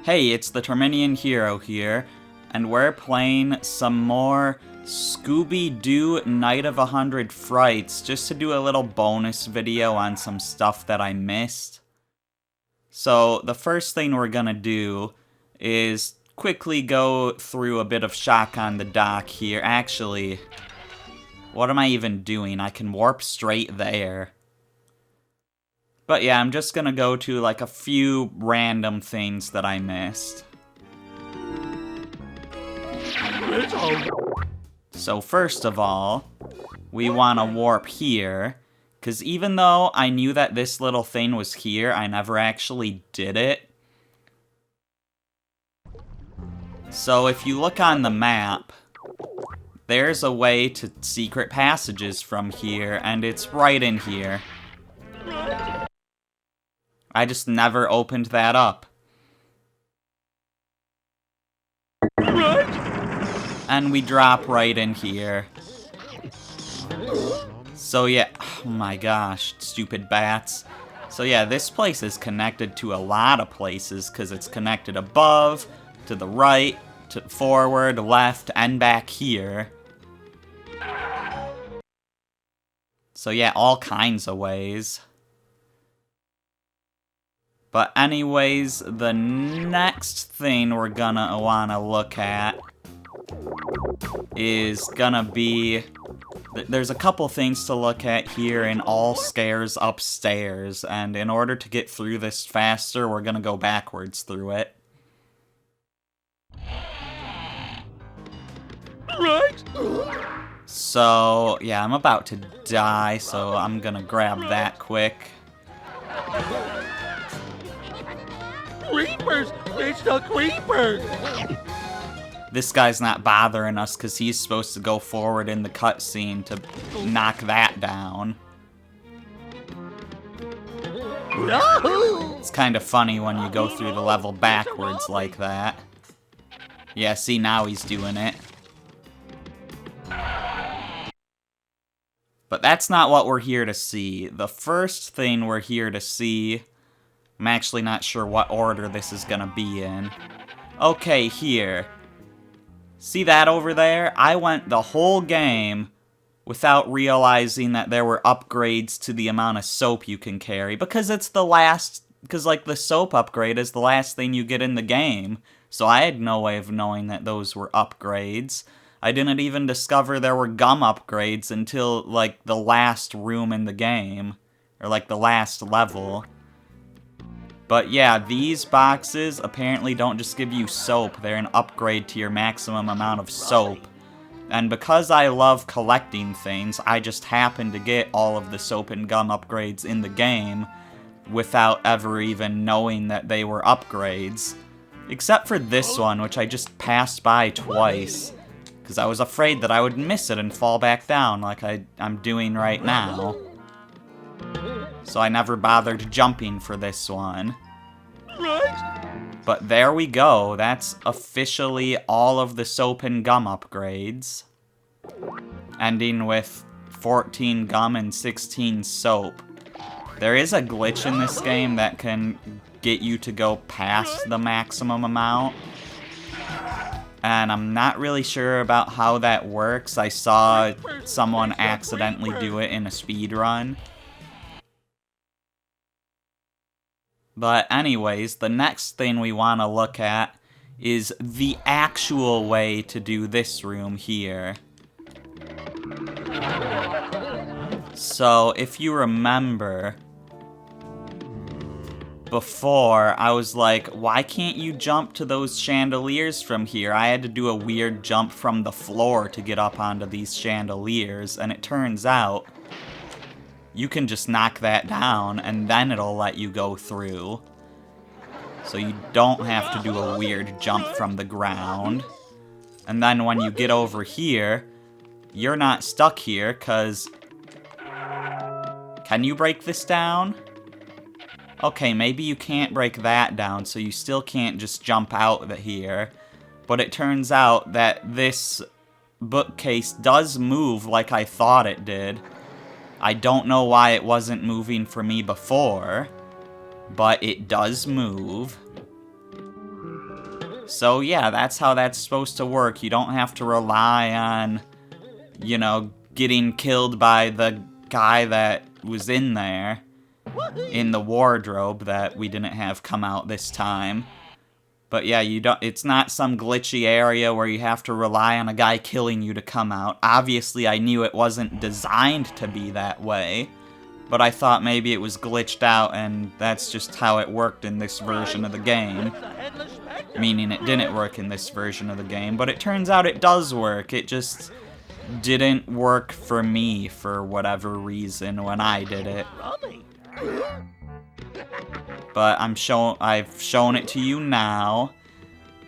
Hey, it's the Terminian Hero here, and we're playing some more Scooby-Doo Night of 100 Frights, just to do a little bonus video on some stuff that I missed. So, the first thing we're gonna do is quickly go through a bit of shock on the dock here. Actually, what am I even doing? I can warp straight there. But yeah, I'm just gonna go to like a few random things that I missed. So first of all, we want to warp here, because even though I knew that this little thing was here, I never actually did it. So if you look on the map, there's a way to secret passages from here, and it's right in here. I just never opened that up. And we drop right in here. So yeah, oh my gosh, stupid bats. So yeah, this place is connected to a lot of places, because it's connected above, to the right, to forward, left, and back here. So yeah, all kinds of ways. But anyways, the next thing we're gonna wanna look at is gonna be... There's a couple things to look at here in all scares upstairs, and in order to get through this faster, we're gonna go backwards through it. Right. So, yeah, I'm about to die, so I'm gonna grab that quick. Creepers! It's the creepers! This guy's not bothering us because he's supposed to go forward in the cutscene to knock that down. No! It's kind of funny when you go through the level backwards like that. Yeah, see, now he's doing it. But that's not what we're here to see. The first thing we're here to see... I'm actually not sure what order this is gonna be in. Okay, here. See that over there? I went the whole game without realizing that there were upgrades to the amount of soap you can carry. Because it's the last... Because, like, the soap upgrade is the last thing you get in the game. So I had no way of knowing that those were upgrades. I didn't even discover there were gum upgrades until, like, the last room in the game. Or, like, the last level. But yeah, these boxes apparently don't just give you soap, they're an upgrade to your maximum amount of soap. And because I love collecting things, I just happened to get all of the soap and gum upgrades in the game without ever even knowing that they were upgrades. Except for this one, which I just passed by twice, because I was afraid that I would miss it and fall back down like I'm doing right now. So I never bothered jumping for this one. Right? But there we go. That's officially all of the soap and gum upgrades. Ending with 14 gum and 16 soap. There is a glitch in this game that can get you to go past the maximum amount. And I'm not really sure about how that works. I saw someone accidentally do it in a speedrun. But anyways, the next thing we want to look at is the actual way to do this room here. So, if you remember, before, I was like, why can't you jump to those chandeliers from here? I had to do a weird jump from the floor to get up onto these chandeliers, and it turns out you can just knock that down, and then it'll let you go through. So you don't have to do a weird jump from the ground. And then when you get over here, you're not stuck here, because... Can you break this down? Okay, maybe you can't break that down, so you still can't just jump out of here. But it turns out that this bookcase does move like I thought it did. I don't know why it wasn't moving for me before, but it does move. So yeah, that's how that's supposed to work. You don't have to rely on, you know, getting killed by the guy that was in there, in the wardrobe that we didn't have come out this time. But yeah, it's not some glitchy area where you have to rely on a guy killing you to come out. Obviously, I knew it wasn't designed to be that way, but I thought maybe it was glitched out and that's just how it worked in this version of the game. Meaning it didn't work in this version of the game, but it turns out it does work. It just didn't work for me for whatever reason when I did it. But I've shown it to you now.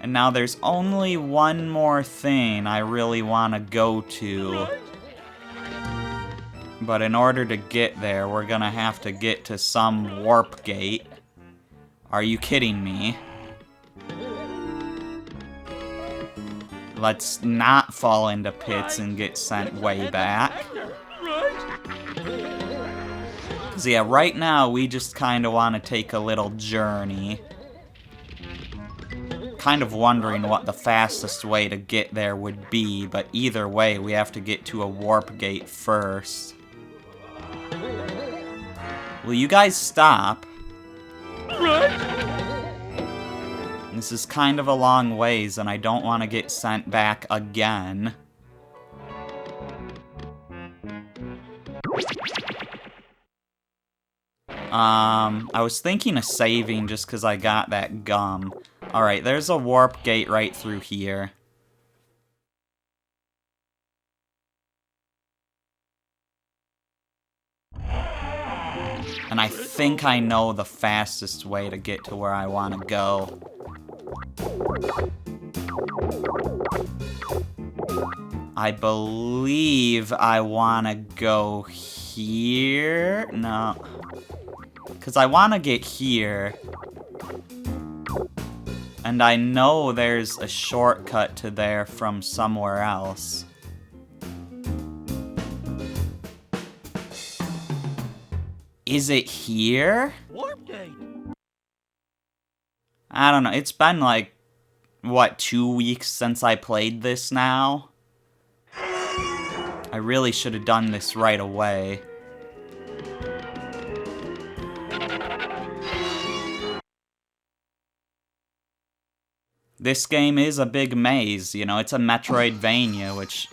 And now there's only one more thing I really want to go to. But in order to get there, we're gonna have to get to some warp gate. Are you kidding me? Let's not fall into pits and get sent way back. So yeah, right now we just kind of want to take a little journey. Kind of wondering what the fastest way to get there would be, but either way we have to get to a warp gate first. Will you guys stop? This is kind of a long ways and I don't want to get sent back again. I was thinking of saving just because I got that gum. Alright, there's a warp gate right through here. And I think I know the fastest way to get to where I want to go. I believe I want to go here. No. Because I want to get here. And I know there's a shortcut to there from somewhere else. Is it here? Warp gate. I don't know. It's been like, what, 2 weeks since I played this now? I really should have done this right away. This game is a big maze, you know, it's a Metroidvania, which...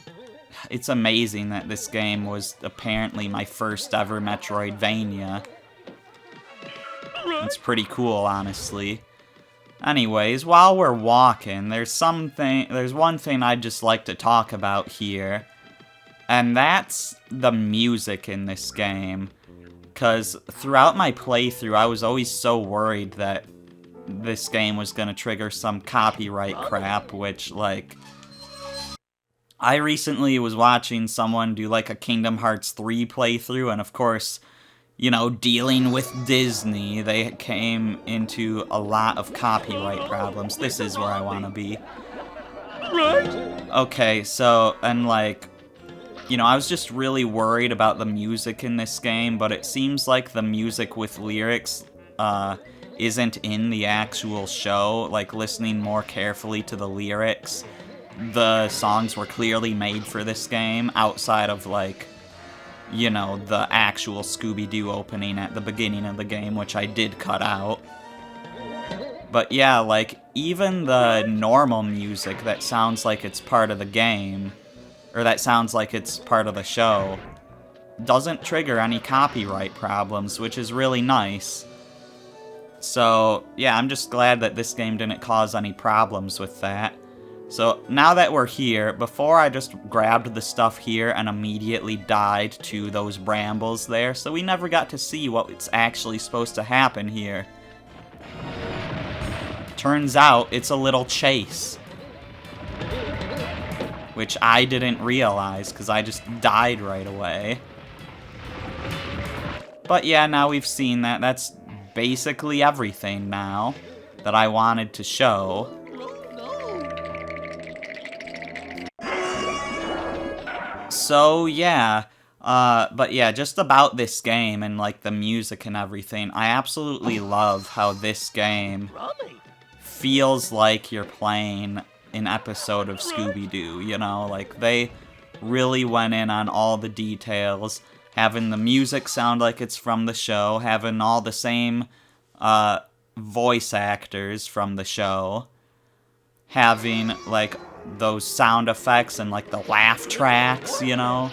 It's amazing that this game was apparently my first ever Metroidvania. It's pretty cool, honestly. Anyways, while we're walking, there's one thing I'd just like to talk about here. And that's the music in this game. Because throughout my playthrough, I was always so worried that this game was going to trigger some copyright crap, which, like... I recently was watching someone do, like, a Kingdom Hearts 3 playthrough, and of course, you know, dealing with Disney, they came into a lot of copyright problems. This is where I want to be. Okay, so, and, like... You know, I was just really worried about the music in this game, but it seems like the music with lyrics isn't in the actual show. Like, listening more carefully to the lyrics, the songs were clearly made for this game, outside of, like, you know, the actual Scooby-Doo opening at the beginning of the game, which I did cut out. But yeah, like, even the normal music that sounds like it's part of the game... or that sounds like it's part of the show, doesn't trigger any copyright problems, which is really nice. So, yeah, I'm just glad that this game didn't cause any problems with that. So, now that we're here, before I just grabbed the stuff here and immediately died to those brambles there, so we never got to see what's actually supposed to happen here. Turns out, it's a little chase. Which I didn't realize, because I just died right away. But yeah, now we've seen that. That's basically everything now that I wanted to show. So yeah, but yeah, just about this game and like the music and everything, I absolutely love how this game feels like you're playing an episode of Scooby-Doo, you know? Like, they really went in on all the details, having the music sound like it's from the show, having all the same voice actors from the show, having, like, those sound effects and, like, the laugh tracks, you know?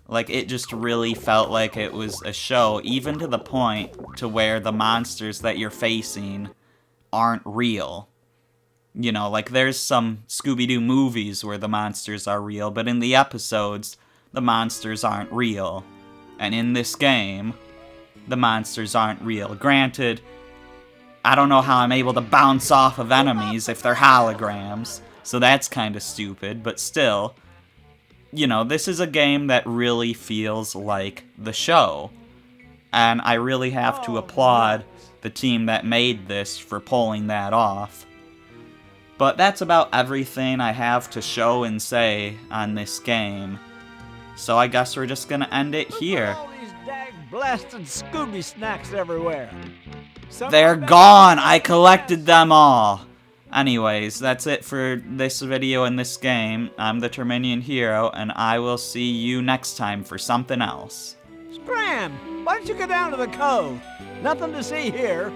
Like, it just really felt like it was a show, even to the point to where the monsters that you're facing aren't real. You know, like, there's some Scooby-Doo movies where the monsters are real, but in the episodes, the monsters aren't real. And in this game, the monsters aren't real. Granted, I don't know how I'm able to bounce off of enemies if they're holograms, so that's kind of stupid, but still, you know, this is a game that really feels like the show. And I really have to applaud the team that made this for pulling that off. But that's about everything I have to show and say on this game. So I guess we're just gonna end it here. All these dag blasted Scooby snacks everywhere. They're gone! I collected them all! Anyways, that's it for this video and this game. I'm the Terminian Hero, and I will see you next time for something else. Scram! Why don't you go down to the cove? Nothing to see here.